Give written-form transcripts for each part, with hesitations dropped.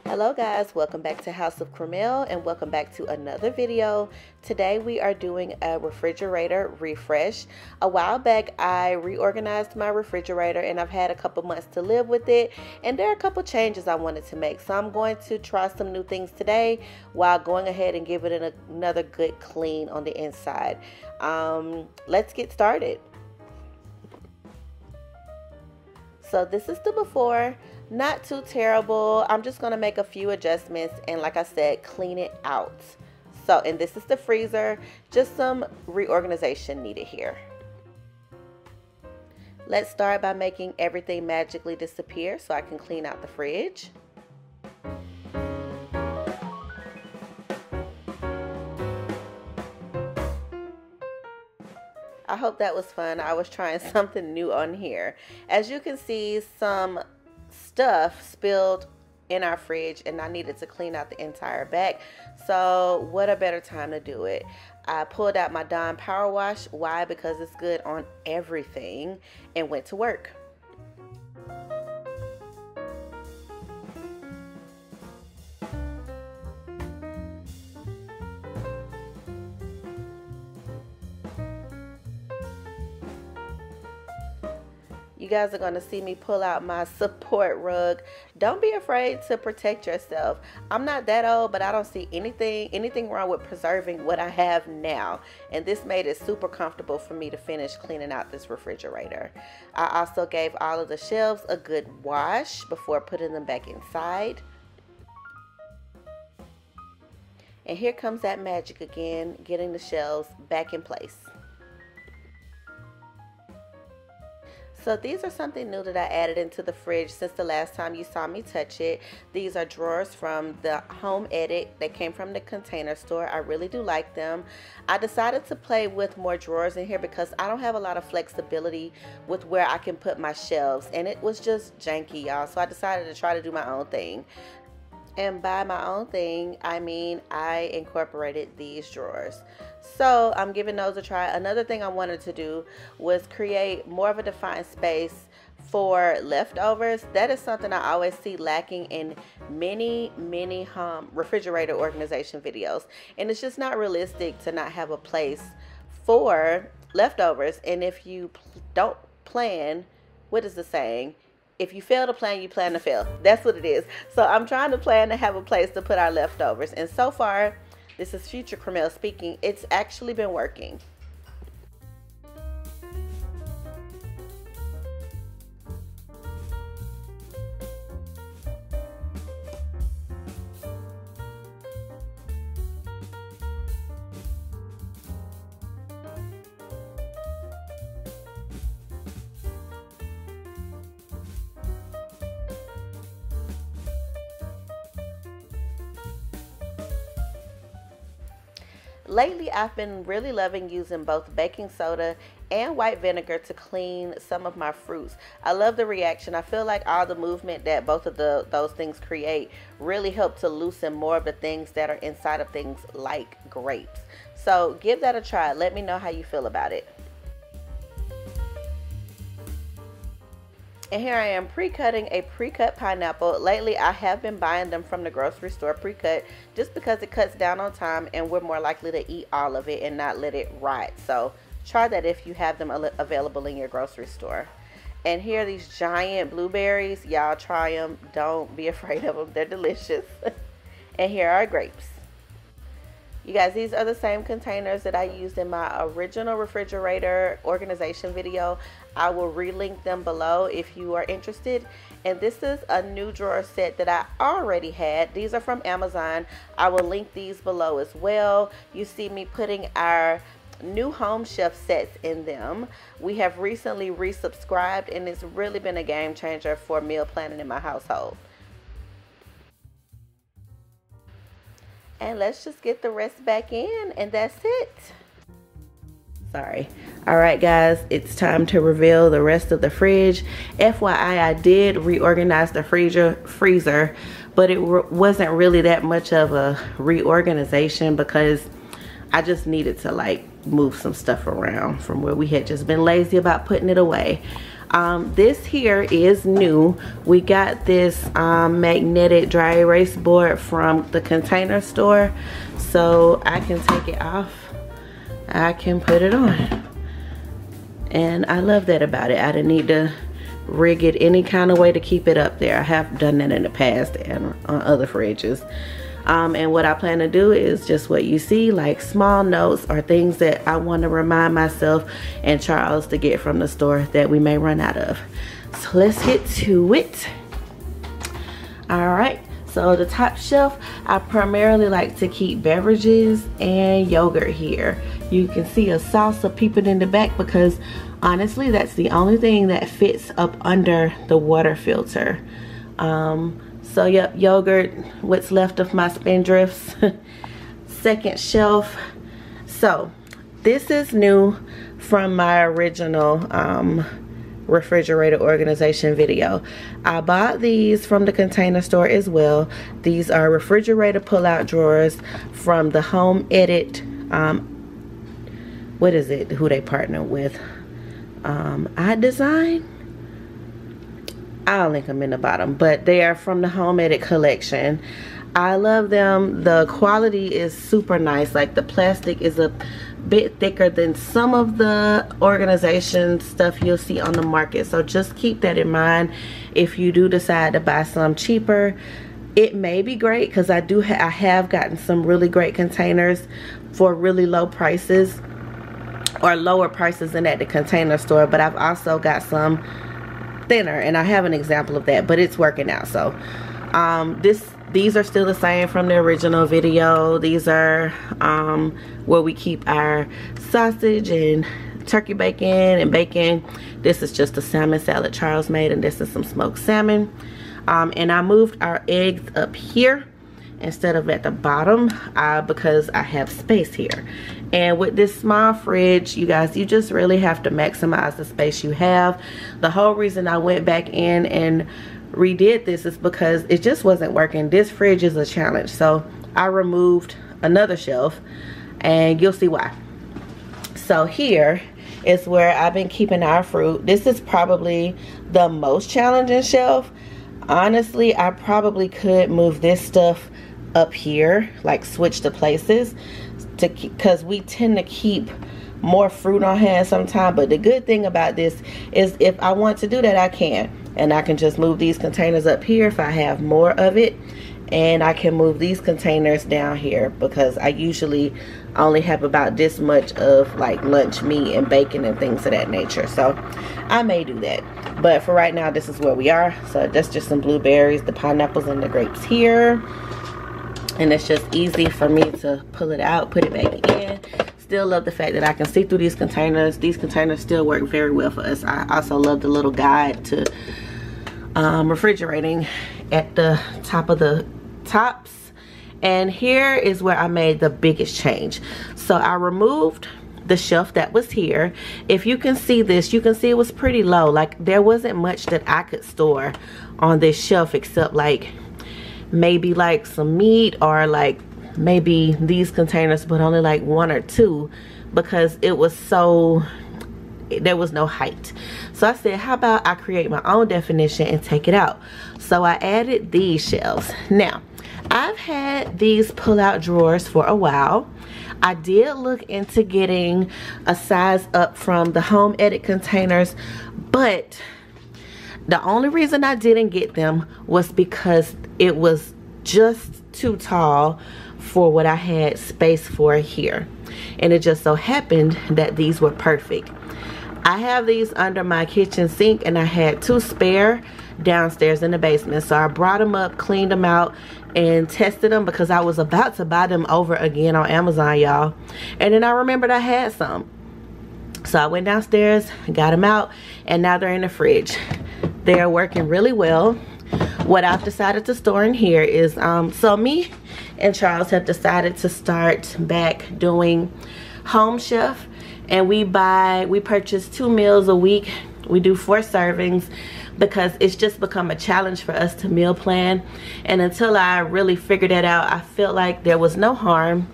Hello guys, welcome back to House of Cramel and welcome back to another video. Today we are doing a refrigerator refresh. A while back I reorganized my refrigerator and I've had a couple months to live with it, and there are a couple changes I wanted to make. So I'm going to try some new things today while going ahead and give it another good clean on the inside. Let's get started. So this is the before. Not too terrible. I'm just going to make a few adjustments and, like I said, clean it out. So, and this is the freezer. Just some reorganization needed here. Let's start by making everything magically disappear so I can clean out the fridge. I hope that was fun. I was trying something new on here. As you can see, some stuff spilled in our fridge and I needed to clean out the entire back. So what a better time to do it. I pulled out my Dawn Power Wash. Why? Because it's good on everything, and went to work. You guys are going to see me pull out my support rug. Don't be afraid to protect yourself. I'm not that old, but I don't see anything wrong with preserving what I have now. And this made it super comfortable for me to finish cleaning out this refrigerator. I also gave all of the shelves a good wash before putting them back inside. And here comes that magic again, getting the shelves back in place. So these are something new that I added into the fridge since the last time you saw me touch it. These are drawers from the Home Edit. They came from the Container Store. I really do like them. I decided to play with more drawers in here because I don't have a lot of flexibility with where I can put my shelves, and it was just janky, y'all. So I decided to try to do my own thing. And by my own thing, I mean I incorporated these drawers. So I'm giving those a try. Another thing I wanted to do was create more of a defined space for leftovers. That is something I always see lacking in many refrigerator organization videos. And it's just not realistic to not have a place for leftovers. And if you don't plan, what is the saying? If you fail to plan, you plan to fail. That's what it is. So I'm trying to plan to have a place to put our leftovers. And so far, this is Future Cramel speaking, it's actually been working. Lately, I've been really loving using both baking soda and white vinegar to clean some of my fruits. I love the reaction. I feel like all the movement that both of those things create really help to loosen more of the things that are inside of things like grapes. So give that a try. Let me know how you feel about it. And here I am pre-cutting a pre-cut pineapple. Lately, I have been buying them from the grocery store pre-cut just because it cuts down on time and we're more likely to eat all of it and not let it rot. So try that if you have them available in your grocery store. And here are these giant blueberries. Y'all try them. Don't be afraid of them. They're delicious. And here are grapes. You guys, these are the same containers that I used in my original refrigerator organization video. I will relink them below if you are interested. And this is a new drawer set that I already had. These are from Amazon. I will link these below as well. You see me putting our new home shelf sets in them. We have recently resubscribed and it's really been a game changer for meal planning in my household. And let's just get the rest back in, and that's it. Sorry. All right, guys, it's time to reveal the rest of the fridge. FYI, I did reorganize the freezer, but it wasn't really that much of a reorganization because I just needed to like move some stuff around from where we had just been lazy about putting it away. This here is new. We got this magnetic dry erase board from the Container Store, so I can take it off, I can put it on, and I love that about it. I didn't need to rig it any kind of way to keep it up there. I have done that in the past and on other fridges. And what I plan to do is just what you see, like small notes or things that I want to remind myself and Charles to get from the store that we may run out of. So let's get to it. All right, so the top shelf, I primarily like to keep beverages and yogurt here. You can see a salsa peeping in the back because honestly that's the only thing that fits up under the water filter. So yep, yogurt, what's left of my spindrifts. Second shelf. So this is new from my original refrigerator organization video. I bought these from the Container Store as well. These are refrigerator pull-out drawers from the Home Edit, what is it, who they partner with? iDesign? I'll link them in the bottom, but they are from the Home Edit collection. I love them. The quality is super nice. Like the plastic is a bit thicker than some of the organization stuff you'll see on the market, so just keep that in mind if you do decide to buy some cheaper. It may be great because I have gotten some really great containers for really low prices, or lower prices than at the Container Store, but I've also got some thinner, and I have an example of that, but it's working out. So these are still the same from the original video. These are where we keep our sausage and turkey bacon and bacon. This is just a salmon salad Charles made, and this is some smoked salmon. And I moved our eggs up here instead of at the bottom because I have space here. And with this small fridge, you guys, you just really have to maximize the space you have. The whole reason I went back in and redid this is because it just wasn't working. This fridge is a challenge, so I removed another shelf, and you'll see why. So here is where I've been keeping our fruit. This is probably the most challenging shelf. Honestly, I probably could move this stuff up here, like switch the places, because we tend to keep more fruit on hand sometimes. But the good thing about this is if I want to do that, I can, and I can just move these containers up here if I have more of it, and I can move these containers down here because I usually only have about this much of like lunch meat and bacon and things of that nature. So I may do that, but for right now this is where we are. So that's just some blueberries, the pineapples, and the grapes here. And it's just easy for me to pull it out, put it back in. Still love the fact that I can see through these containers. These containers still work very well for us. I also love the little guide to refrigerating at the top of the tops. And here is where I made the biggest change. So I removed the shelf that was here. If you can see this, you can see it was pretty low. Like there wasn't much that I could store on this shelf except like maybe like some meat, or like maybe these containers, but only like one or two, because it was so, there was no height. So I said, how about I create my own definition and take it out? So I added these shelves. Now I've had these pull-out drawers for a while. I did look into getting a size up from the Home Edit containers, but the only reason I didn't get them was because it was just too tall for what I had space for here. And it just so happened that these were perfect. I have these under my kitchen sink, and I had two spare downstairs in the basement. So I brought them up, cleaned them out, and tested them because I was about to buy them over again on Amazon, y'all. And then I remembered I had some. So I went downstairs, got them out, and now they're in the fridge. They are working really well. What I've decided to store in here is, so me and Charles have decided to start back doing Home Chef, and we purchase 2 meals a week. We do 4 servings because it's just become a challenge for us to meal plan. And until I really figured that out, I felt like there was no harm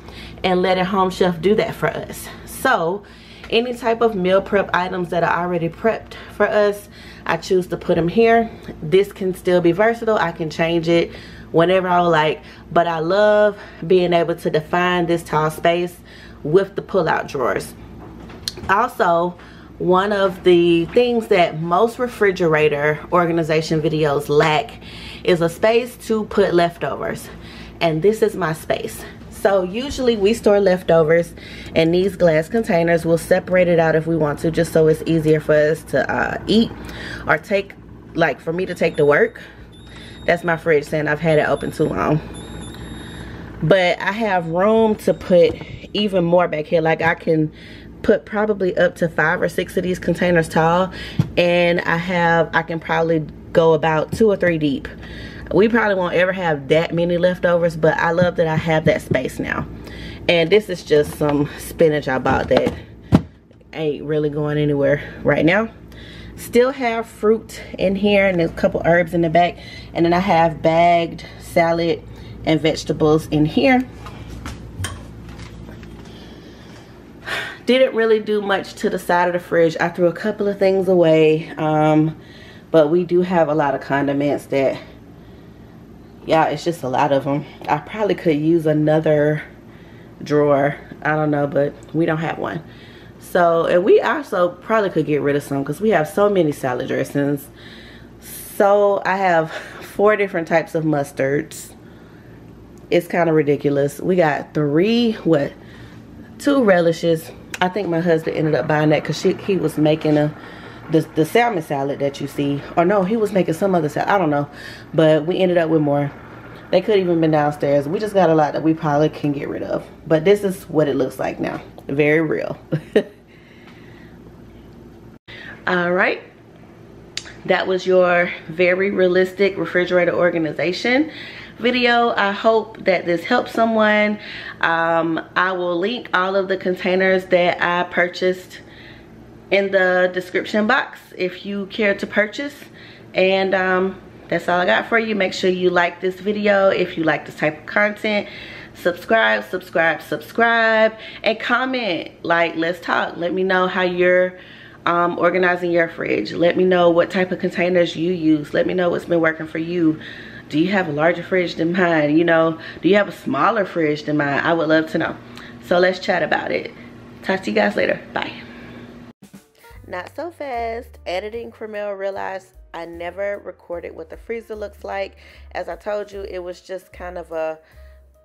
in letting Home Chef do that for us. So Any type of meal prep items that are already prepped for us, I choose to put them here. This can still be versatile. I can change it whenever I would like, but I love being able to define this tall space with the pull-out drawers. Also, one of the things that most refrigerator organization videos lack is a space to put leftovers, and this is my space. So usually we store leftovers in these glass containers. We'll separate it out if we want to, just so it's easier for us to eat or take, like for me to take to work. That's my fridge saying I've had it open too long. But I have room to put even more back here. Like I can put probably up to 5 or 6 of these containers tall, and I can probably go about 2 or 3 deep. We probably won't ever have that many leftovers, but I love that I have that space now. And this is just some spinach I bought that ain't really going anywhere right now. Still have fruit in here, and there's a couple herbs in the back, and then I have bagged salad and vegetables in here. Didn't really do much to the side of the fridge. I threw a couple of things away, but we do have a lot of condiments that, yeah, it's just a lot of them. I probably could use another drawer, I don't know, but we don't have one. So, and we also probably could get rid of some because we have so many salad dressings. So I have 4 different types of mustards. It's kind of ridiculous. We got 2 relishes. I think my husband ended up buying that because he was making the salmon salad that you see. Or no, he was making some other salad. I don't know. But we ended up with more. They could even been downstairs. We just got a lot that we probably can get rid of. But this is what it looks like now. Very real. Alright. That was your very realistic refrigerator organization video. I hope that this helps someone. I will link all of the containers that I purchased in the description box if you care to purchase. And that's all I got for you. Make sure you like this video if you like this type of content. Subscribe, and comment. Like, let's talk. Let me know how you're organizing your fridge. Let me know what type of containers you use. Let me know what's been working for you. Do you have a larger fridge than mine? You know, do you have a smaller fridge than mine? I would love to know. So let's chat about it. Talk to you guys later. Bye. Not so fast. Editing Cramel realized I never recorded what the freezer looks like. As I told you, it was just kind of a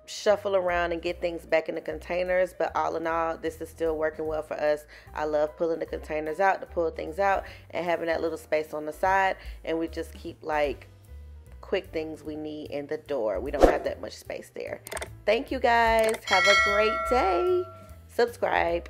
shuffle around and get things back in the containers, but all in all, this is still working well for us. I love pulling the containers out to pull things out and having that little space on the side, and we just keep like quick things we need in the door. We don't have that much space there. Thank you guys. Have a great day. Subscribe.